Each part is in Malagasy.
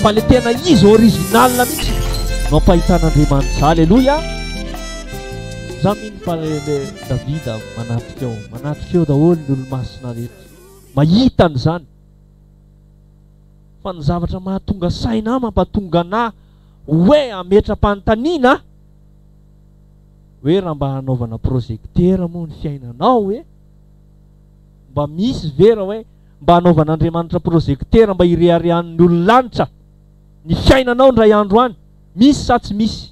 fa le tena izy original mihitsy no ampahitan'Andriamanitra. Alleluia. Za mino fa le Davida manatrika eo daholo ny olo-masina rehetra mahita an'izany. Fa ny zavatra mahatonga saina mampatonga anahy hoe ametra-panontaniana hoe raha mba hanaovana projektera moa ny fiainanao hoe mba misy vera hoe mba hanaovan'Andriamanitra projektera mba hireharehan'ny olo-lanitra ny fiainanao ndray andro any, misy sa tsy misy?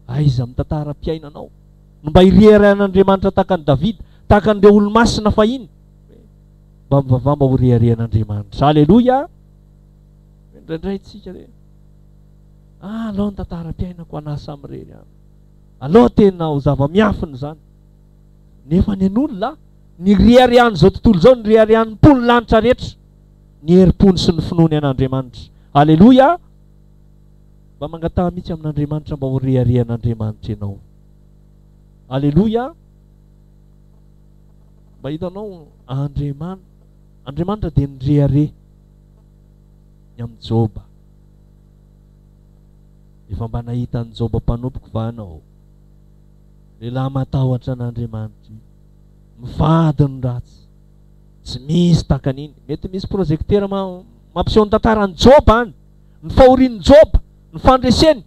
Aiza mitantara-piainanao no mba hireharehan'Andriamanitra tahaka ny Davida, tahaka an'ireo olo-masina fahiny, mba mivavah mba ho reharehan'Andriamanitra. Alleluia. Indraindray tsika re alao ny tantara-piainako anahy samirery any, alao tena ho zava-miafiny zany. Nefa ny an'olona ny reharehan' zao tontolo zao, ny reharehan'ny mpony lanitra rehetra, ny herim-pony sy ny finoany an'Andriamanitra. Alleluia. Mba mangataha mihitsy amin'Andriamanitra mba ho reharehan'Andriamanitra ianao. Alleluia. Mba hitanao Andriamanitra dia nirehare ny amin'ny Joba. Efa mba nahita ny Joba mpanompoka va anao? Lehilahy matahotra an'Andriamanitra, mivady ny ratsy, tsy misy tahaka an'iny. Mety misy projektera mampiseho ny tantaran'ny Joba any, ny fahorian'ny Joba, ny fandreseny.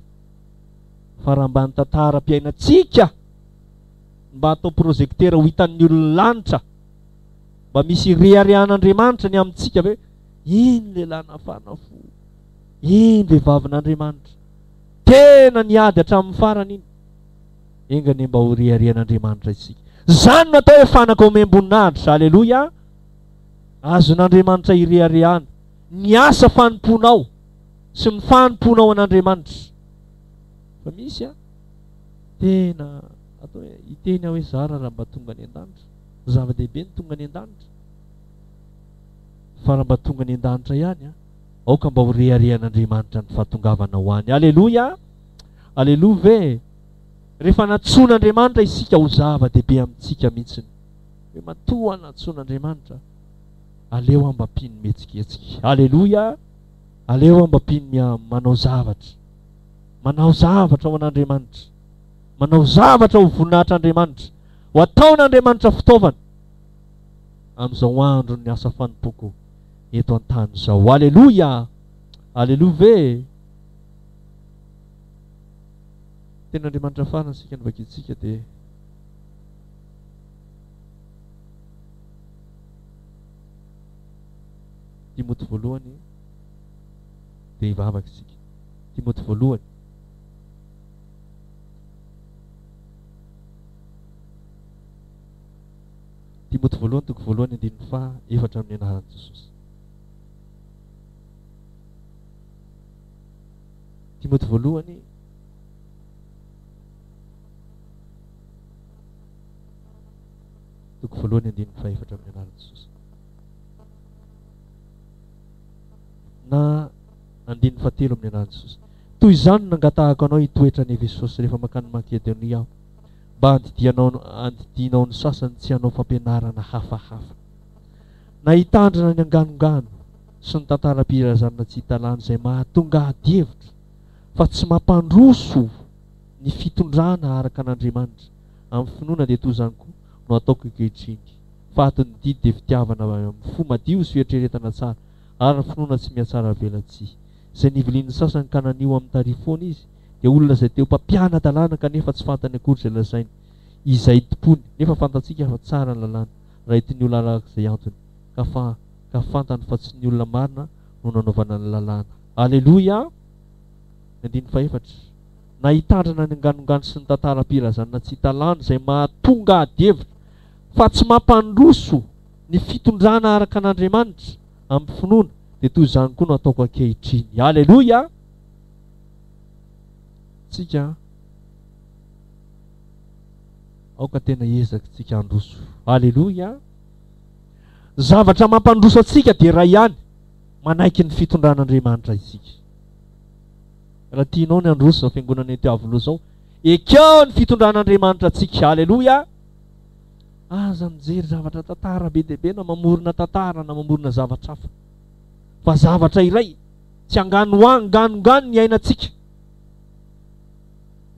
Fa raha mba ny tantara-piainantsika mba atao projektera ho hitan'ny olo-lanitra, mba misy reharehan'Andriamanitra ny amintsika hoe iny lehilahy nafana fo, iny vehivavin'Andriamanitra tena niady hatramin'ny farany iny, engany mba ho reharehan'Andriamanitra isika. Zany no atao hoe fanaka omem-boninahitra. Alleluia. Azon'Andriamanitra hireharehana ny asa fanomponao sy ny fanomponao an'Andriamanitra. Fa misy tena atao hoe iteny hoe zara raha mba tonga any an-danitra, zava-dehibe ny tonga any an-danitra. Fa raha mba tonga any an-danitra ihany aoka mba ho reharehan'Andriamanitra ny fahatongavana ho any. Alleluia. Alleluia ve. Rehefa natsoan'Andriamanitra isika ho zava-dehibe amintsika mihitsiny, hoe matoa natsoan'Andriamanitra, aleo ambapiny mihetsiketsiky. Alleluia. Aleo ambapiny manao zavatra, manao zavatra ho an'Andriamanitra, manao zavatra ho voninahitr'Andriamanitra, ho ataon'Andriamanitra fitaovana amin'izao andro ny asa fanompoko eto an-tany zao. Alleluia. Alleluia ve. Ten'Andriamanitra farany sika nivakitsika dia Timoty voalohany dia hivavaka isika. Timoty voalohany toko voalohany andininy faha efatra amin'ny anaran'i Jesosy. Timoty voalohany toko voalohany andininy faha efatra amin'ny anaran'i Jesosy. Na andininy fahatelo amin'ny anaran'i Jesosy. Toy izany nangatahako anao hitoetra any Efesosy rehefa makany Makedonia aho, mba andidinao ny sasany tsy hanao fampianarana hafahafa, na hitandrina ny anganongano sy ny tantaram-pirazana tsy hitalany izay mahatonga hadievitra, fa tsy mampandroso ny fitondrana araka an'Andriamanitra amin'ny finoana. Dia toy izany koa no ataoko ankehitriny. Fahatony didy dia fitiavana amin'ny fo madio sy fieritreretana tsara, ary ny finoana tsy mihatsara velatsia. Izay nivilian'ny sasany ka nanio amin'ny tarifoana izy dia olona izay teo mpampiana-dalàna kanefa tsy fantany akory izay lazainy, izay tompony. Nefa fantatsika fa tsara ny lalàna raha hitiny olona arak'izay antony, ka fantany fa tsy ny olona marina no nanaovana ny lalàna. Alleluia. Andininy faefatra. Na hitandrana ny anganongano sy ny tantaram-pirazana tsy hitalany izay mahatonga hadievitra, fa tsy mampandroso ny fitondrana araka an'Andriamanitra amin'ny finoana. Dia toy izany koa no ataoko ankehitriny. Alleluia. Tsika aoka tena ezaka tsika androso. Alleluia. Zavatra mampandroso atsika dia raha ihany manaiky ny fitondran'Andriamanitra isika. Raha tianao ny androso zao fiangonana teo avoloha zao, ekeo ny fitondran'Andriamanitra atsika. Alleluia. Aza mijery zavatra tantara be dehibe, na mamorona tantara na mamorona zavatra hafa, fa zavatra iray Tsy anganongano ny iainantsika,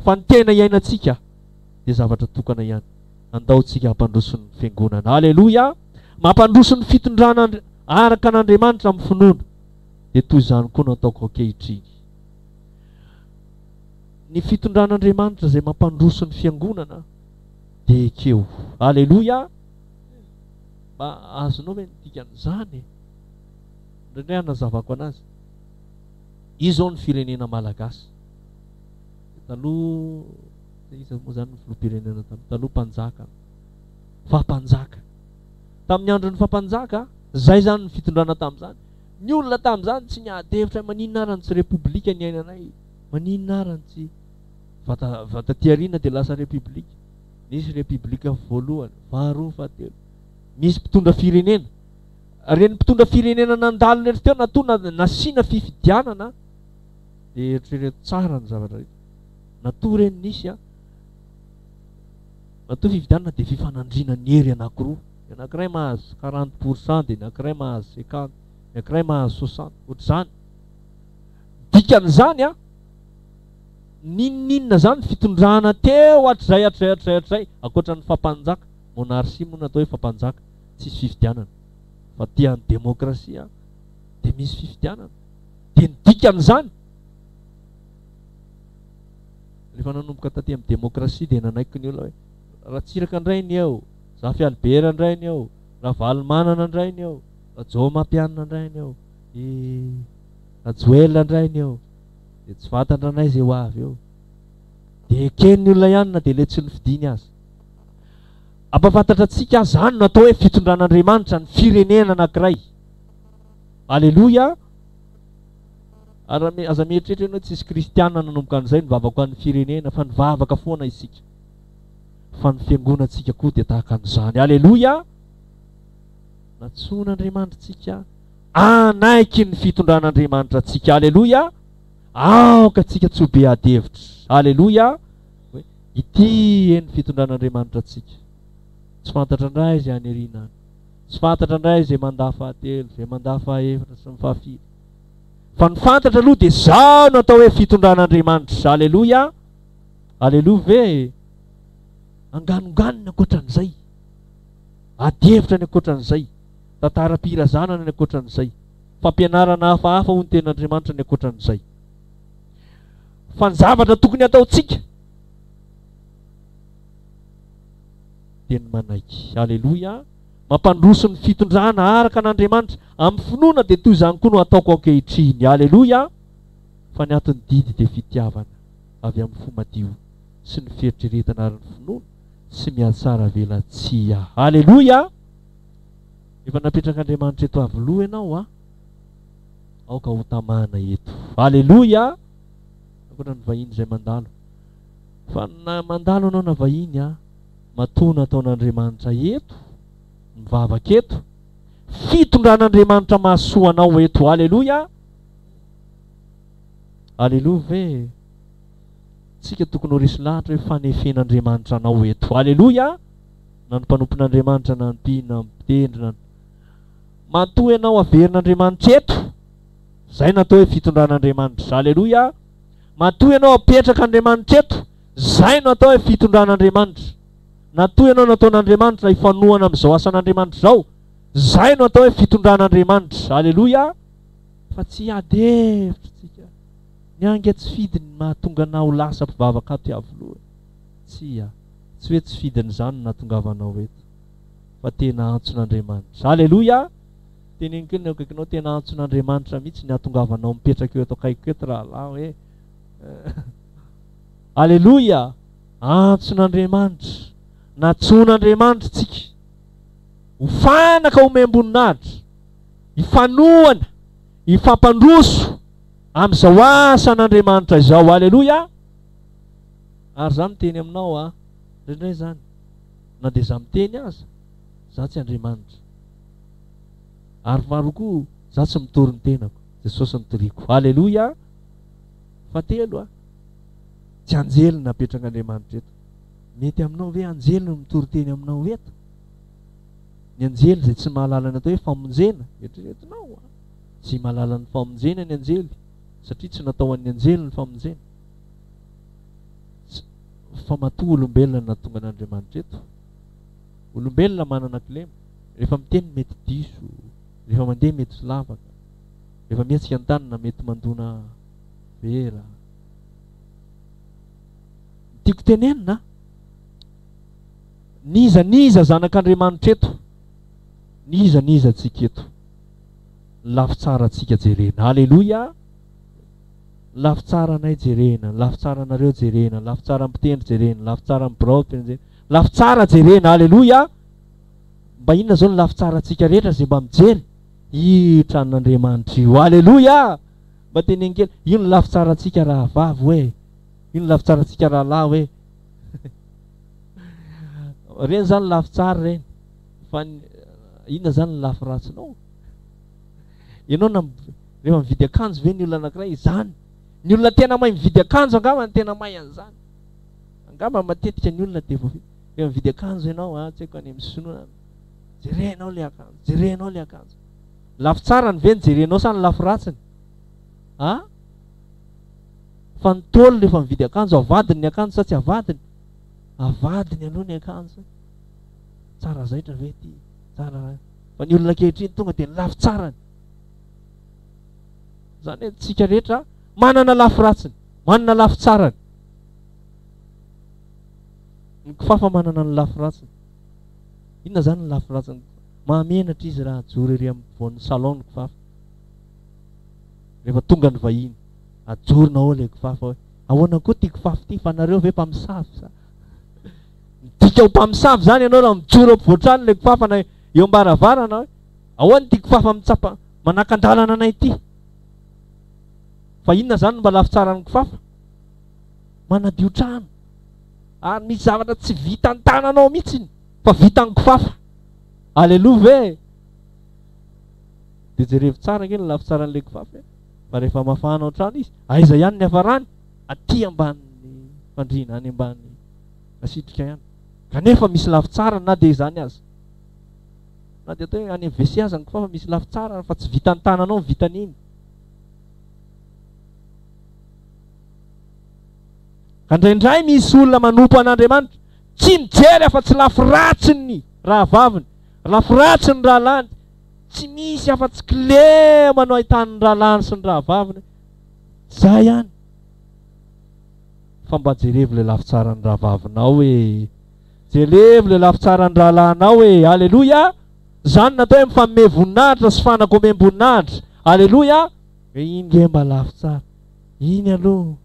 fa ny tena iainantsika dia zavatra tokana ihany. Andaontsika hampandroso ny fiangonana. Haleloia! Mampandroso ny fitondrana araka an'Andriamanitra amin'ny finoana. Dia toy izany koa no ataoko ankehitriny. Ny fitondran'Andriamanitra izay mampandroso ny fiangonana dia ekeo. Haleloia! Mba azonao hoe ny dikan'izany. Indrindray anazavako anazy. Izao ny firenena malagasy. Taloha iza moa zany ny filoham-pirenena taloha mpanjaka. Fampanjaka. Tamin'ny andron'ny fampanjaka, zay zany ny fitondrana tamin'izany. Ny olona tamin'izany tsy niady hevitra maninona arany tsy repoblika ny ainanay. Maninona arany tsy vata tiariana dia lasa repoblika. Nisy repoblika voalohany, faharoa, fahatelo. Misy mpitondra firenena. Reny mpitondra firenena nandalo rehetra teo natoa nasiana fifidianana. Dia eritrereto tsara ny zavatra rehetra. Natoa reny nisy natoa fifidianana dia fifanandrina ny hery anankiroa. Ny anankiray mahazo 40%, dia ny anankiray mahazo 50%, ny anankiray mahazo 60%. Ohatr'izany. Dikan'izany ninninona zany fitondrana teo hatrizay ankoatran'ny fampanjaka. Monarchie moa natao hoe fampanjaka, tsisy fifidianana. Fa tian'ny demokrasia dia misy fifidianana. Dia ny dikan'izany rehefa nanomboka taty amin'ny demokrasia dia nanaiky ny olona hoe Ratsiraka indray ny eo, Zafy Albera indray ny eo, Ravalomanana indray ny eo, Rajoamampianina indray ny eo, Rajoelina indray ny eo. Dia tsy fantandranay izay ho avy eo. Dia eken'ny olona ihany na dia ilay tsy nifidiny azy. Ampafantatra antsika zany natao hoe fitondran'Andriamanitra ny firenena anankiray. Aleluia! Ary aza mieritreritra ianao tsisy kristianina nanomboka an'izay nivavaka an'ny firenena, fa nivavaka foana isika. Fa ny fiangonantsika koa dia tahaka an'izany. Aleluia! Natsoan'Andriamanitra tsika anaiky ny fitondran'Andriamanitra tsika. Aleluia! Aoka tsika tsy ho be ady hevitra. Aleluia! Ity ny fitondran'Andriamanitra tsika. Tsy fantatra indray izay hanerinany. Tsy fantatra indray izay mandaha fahatelo, izay mandaha fahaefatra sy ny fahafito. Fa ny fantatra aloha dia izao no atao hoe fitondran'Andriamanitra. Aleluia! Aleluia ve? Anganonganony ankoatran'izay. Ady hevitra ny ankoatran'izay. Tantaram-pirazanana ny ankoatran'izay. Fampianarana hafahafa ho ny ten'Andriamanitra ny ankoatran'izay. Fa ny zavatra tokony ataontsika dia ny manaiky. Aleluia! Mampandroso ny fitondrana araka an'Andriamanitra amin'ny finoana dia toy izany koa no ataoko ankehitriny. Aleluia! Fa ny antony didy dia fitiavana avy amin'ny fo madio sy ny fieritreretana ary ny finoana sy mihatsara velatsia. Aleluia! Efa napetrak'Andriamanitra eto avoloha ianao aoka ho tamana eto. Aleluia! Akoatra ny vahiny izay mandalo. Fa na mandalo anao na vahiny matoa nataon'Andriamanitra eto, mivavaka eto, fitondran'Andriamanitra mahasoa anao eto. Aleluia! Aleluia ve? Tsika tokony ho resy lahatra hoe fanefen'Andriamanitra anao eto. Aleluia! Na ny mpanompon'Andriamanitra na ny mpino na ny mpitendry matoa ianao averin'Andriamanitra eto. Zay natao hoe fitondran'Andriamanitra. Aleluia! Matoa ianao apetraka Andriamanitra eto. Zay no atao hoe fitondran'Andriamanitra. Natoa ianao nataon'Andriamanitra ifanohana amin'izao asan'Andriamanitra izao. Zay no atao hoe fitondran'Andriamanitra. Aleluia! Fa tsy ady hevitra tsika. Ny angatsy fidiny mahatonga anao lasa mpivavaka ato avoloha. Tsy hoe tsy fidiny izany nahatongavanao eto. Fa tena antson'Andriamanitra. Aleluia! Teneniko eny akaikinao tena antson'Andriamanitra mihitsy ny ahatongavanao mipetraka eo eto akaiko eto rahalahy hoe. Aleluia! Antson'Andriamanitra. Natsoan'Andriamanitra tsika. Ho fanaka ho membon'ahitra. Ifanohana. Ifampandroso amin'izao asan'Andriamanitra izao. Aleluia! Ary za miteny aminao indray zany. Na dia za miteny aza, za tsy Andriamanitra. Ary faharoa koa, za tsy mitory ny tenako. Jesosy nitoriko. Aleluia! Fahatelo tsy anjely napetrak'Andriamanitra eto. Mety aminao ve anjely no mitory teny aminao eto? Ny anjely izay tsy mahalala ny atao hoe famonjena. Eritreretinao tsy mahalala ny famonjena ny anjely. satria tsy natao an'ny anjely ny famonjena fa matoa olombelona natonga an'Andriamanitra eto. Olombelona manana kilema, rehefa miteny mety diso, rehefa mandeha mety tsy lavaka, rehefa mihetsika an-tanana mety mandona vera. Tiako tenenina niza zanak'Andriamanitra eto, niza antsika eto, lafy tsara antsika jerena. Haleloja. Lafy tsara anay jerena, lafy tsara anareo jerena, lafy tsara ampitendry jerena, lafy tsara ampibraoty jerena, lafy tsara jerena. Haleloja. Mba inona zao ny lafy tsara antsika rehetra zay mba mijery io tranon'Andriamanitra io. Haleloja. Mba teny kely, io ny lafy tsara antsika raha vavy hoe, io ny lafy tsara antsika raha lahy hoe. Reny zany lafy tsara reny. Fa inona zany ny lafy ratsinao? Ianao rehefa mividy akanjo ve ny olona anankiray izany? Ny olona tena mahay mividy akanjo angamba ny tena mahay an'izany. Angamba matetika ny olona dia rehefa mividy akanjo ianao, tsy haiko any amin'ny Sinoa, jerenao le akanjo, jerenao le akanjo. Lafy tsara ny veny jerenao sa ny lafy ratsiny? Fa ny tôlo rehefa mividy akanjo, avadiny ny akanjo sa tsy avadiny? Avadiny aloha ny akanjo. Tsara zaitra ve ty? Tsara. Fa ny olona ankehitriny tonga dia ny lafy tsarany. Zany hoe tsika rehetra manana lafy ratsiny, manana lafy tsarany. Ny kifafa manana ny lafy ratsiny. Inona zany ny lafy ratsiny? Mahamenatra izy raha ajoro ery amin'ny salon ny kifafa. Rehefa tonga ny vahiny, ajorona ao ilay kifafa hoe ahoana koa ty kifafa ty, fa nareo ve mpamosavy sa? Midika ho mpamosavy zany ianao raha mijoro ampovoan-trano ilay kifafa na eo ambaravarana hoe ahoana ty kifafa mitsapa manakandalana anay ty. Fa inona zany mba lafy tsara ny kifafa? Manadio trano. Ary misy zavatra tsy vita ny tananao mihitsiny fa vita ny kifafa. Aleluia ve? Dia jerevy tsara nge ny lafy tsara n'ilay kifafa. Fa rehefa mafana ao trano izy, aiza ihany ny hafarany? Aty ambanin'ny fandriana, any ambanin'ny asitrika ihany. Kanefa misy lafy tsara na dia izany azy. Na dia atao hoe any amin'ny WC aza ny kifafa misy lafy tsara fa tsy vita ny tananao, vita n'iny. Kandraindray misy olona manompo an'Andriamanitra tsy mijery afa-tsy lafy ratsiny ny raha vaviny, lafy ratsiny raha lany, tsy misy afa-tsy kilema no ahitany raha lany sy ny raha vaviny. Zay ihany. Fa mba jerevy le lafy tsara ny raha vavinao e, jerevy le lafy tsara ny raha lanao e. Aleloja. Zany natao hoe mifamehy voninahitra sy fanakomem-boninahitra. Aleloja. Iny ge mba lafy tsara. Iny aloha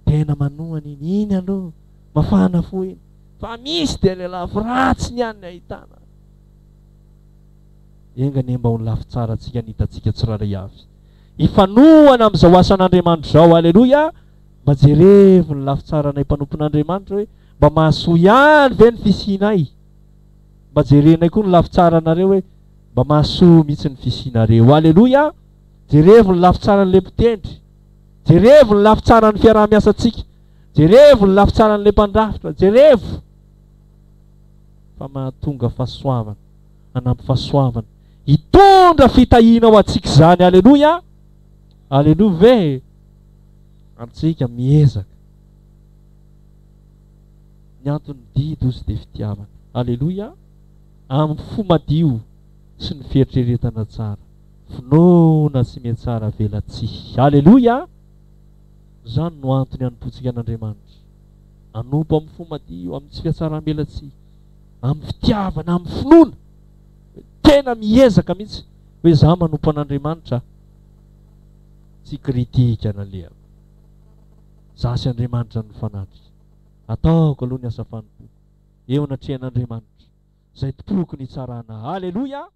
tena manohana iny, iny aloha mafana fo iny. Fa misy dia le lafy ratsiny ihany ny ahitana. Engany mba ho lafy tsara antsika nitatsika tsiraray avy. Ifanohana amin'izao asan'Andriamanitra zao. Aleloja. Mba jerevy ny lafy tsara nay mpanompon'Andriamanitra hoe mba mahasoa ihany ve ny fisianay. Mba jerenay koa ny lafy tsara nareo hoe mba mahasoa mihitsy ny fisianareo. Aleloja. Jerevy ny lafy tsara n'ilay mpitendry, jerevy ny lafy tsara ny fiaraha-miasantsika, jerevy ny lafy tsara n'ilay mpandrafitra, jerevy. Fa mahatonga fahasoavana, anampy fahasoavana, hitondra fitahiana ho antsika izany. Aleloja. Aleloja ve? Antsika miezaka. Ny antony didy ozy dia fitiavana. Aleloja. Amin'ny fo madio sy ny fieritreretana tsara, finoana sy mihatsara velatsia. Aleloja. Zany no antony hanompontsika an'Andriamanitra. Anompo amin'ny fo madio, amin'ny tsy fihatsara-belatsia, amin'ny fitiavana, amin'ny finoana. Tena miezaka mihitsy hoe za manompo an'Andriamanitra, tsy kritika na leha. Zasy Andriamanitra ny fanatrika. Ataoko aloha ny asa fanompo eo anatrehan'Andriamanitra, zay tompoko ny tsarana. Aleloja.